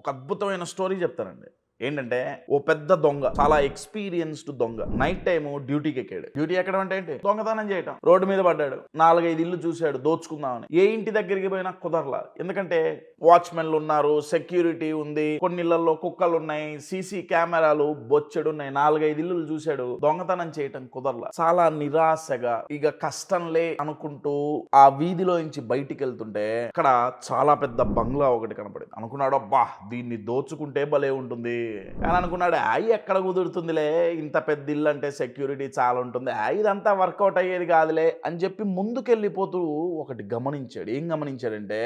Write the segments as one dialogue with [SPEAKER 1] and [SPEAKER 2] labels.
[SPEAKER 1] ఒక అద్భుతమైన స్టోరీ చెప్తానండి. ఏంటంటే ఓ పెద్ద దొంగ, చాలా ఎక్స్పీరియన్స్డ్ దొంగ. నైట్ టైమ్ డ్యూటీకి ఎక్కాడు. డ్యూటీ ఎక్కడం అంటే ఏంటి? దొంగతనం చేయటం. రోడ్డు మీద పడ్డాడు. 4-5 ఇల్లు చూశాడు దోచుకుందామని. ఏ ఇంటి దగ్గరికి పోయినా కుదరలా. ఎందుకంటే వాచ్మెన్లు ఉన్నారు, సెక్యూరిటీ ఉంది, కొన్ని ఇళ్లలో కుక్కలు ఉన్నాయి, సీసీ కెమెరాలు బొచ్చెడున్నాయి. 4-5 ఇల్లులు చూశాడు. దొంగతనం చేయటం కుదరలా. చాలా నిరాశగా ఇక కష్టంలే అనుకుంటూ ఆ వీధిలో నుంచి బయటికి వెళ్తుంటే అక్కడ చాలా పెద్ద బంగ్లా ఒకటి కనపడింది. అనుకున్నాడు, అబ్బా దీన్ని దోచుకుంటే భలే ఉంటుంది అని అనుకున్నాడు. ఎక్కడ కుదురుతుందిలే, ఇంత పెద్ద ఇల్లు అంటే సెక్యూరిటీ చాలా ఉంటుంది, ఇదంతా వర్కౌట్ అయ్యేది కాదులే అని చెప్పి ముందుకెళ్ళిపోతూ ఒకటి గమనించాడు. ఏం గమనించాడంటే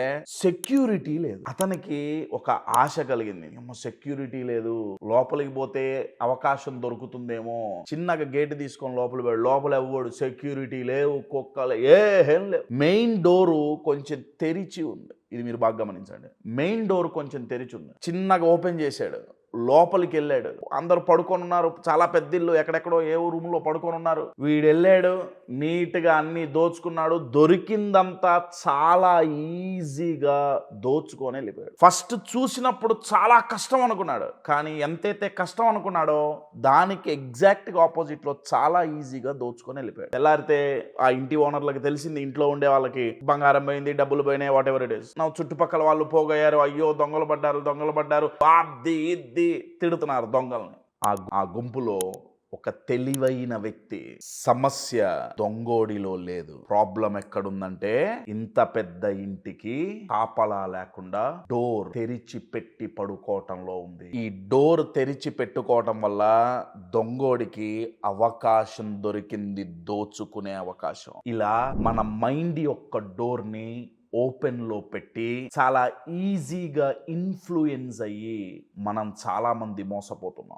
[SPEAKER 1] సెక్యూరిటీ లేదు. అతనికి ఒక ఆశ కలిగింది, సెక్యూరిటీ లేదు, లోపలికి పోతే అవకాశం దొరుకుతుందేమో. చిన్నగా గేట్ తీసుకొని లోపల పోయాడు. లోపల ఎవ్వడు, సెక్యూరిటీ లేవు, కుక్కలు ఏం లేవు. మెయిన్ డోరు కొంచెం తెరిచి ఉంది. ఇది మీరు బాగా గమనించండి. మెయిన్ డోర్ కొంచెం తెరిచి ఉంది. చిన్నగా ఓపెన్ చేశాడు. లోపలికి వెళ్ళాడు. అందరూ పడుకొని ఉన్నారు. చాలా పెద్ద ఇల్లు, ఎక్కడెక్కడో ఏ రూమ్ లో పడుకొని ఉన్నారు. వీడు వెళ్ళాడు, నీట్ గా అన్ని దోచుకున్నాడు. దొరికిందంతా చాలా ఈజీగా దోచుకొని వెళ్ళిపోయాడు. ఫస్ట్ చూసినప్పుడు చాలా కష్టం అనుకున్నాడు, కానీ ఎంతైతే కష్టం అనుకున్నాడో దానికి ఎగ్జాక్ట్ గా ఆపోజిట్ లో చాలా ఈజీగా దోచుకొని వెళ్ళిపోయాడు. తెల్లారితే ఆ ఇంటి ఓనర్లకు తెలిసింది, ఇంట్లో ఉండే వాళ్ళకి బంగారం పోయింది, డబ్బులు పోయినాయి, వాట్ ఎవర్ ఇట్ ఇస్. నా చుట్టుపక్కల వాళ్ళు పోగయ్యారు, అయ్యో దొంగలు పడ్డారు, బాద్ది ఇద్ది తిడుతున్నారు దొంగల్ని. ఆ గుంపులో ఒక తెలివైన వ్యక్తి, సమస్య దొంగోడిలో లేదు, ప్రాబ్లం ఎక్కడుందంటే ఇంత పెద్ద ఇంటికి కాపలా లేకుండా డోర్ తెరిచి పెట్టి పడుకోవటంలో ఉంది. ఈ డోర్ తెరిచి పెట్టుకోవటం వల్ల దొంగోడికి అవకాశం దొరికింది, దోచుకునే అవకాశం. ఇలా మన మైండ్ యొక్క డోర్ ని ఓపెన్ లో పెట్టి చాలా ఈజీగా ఇన్ఫ్లుయెన్స్ అయ్యి మనం చాలా మంది మోసపోతున్నాం.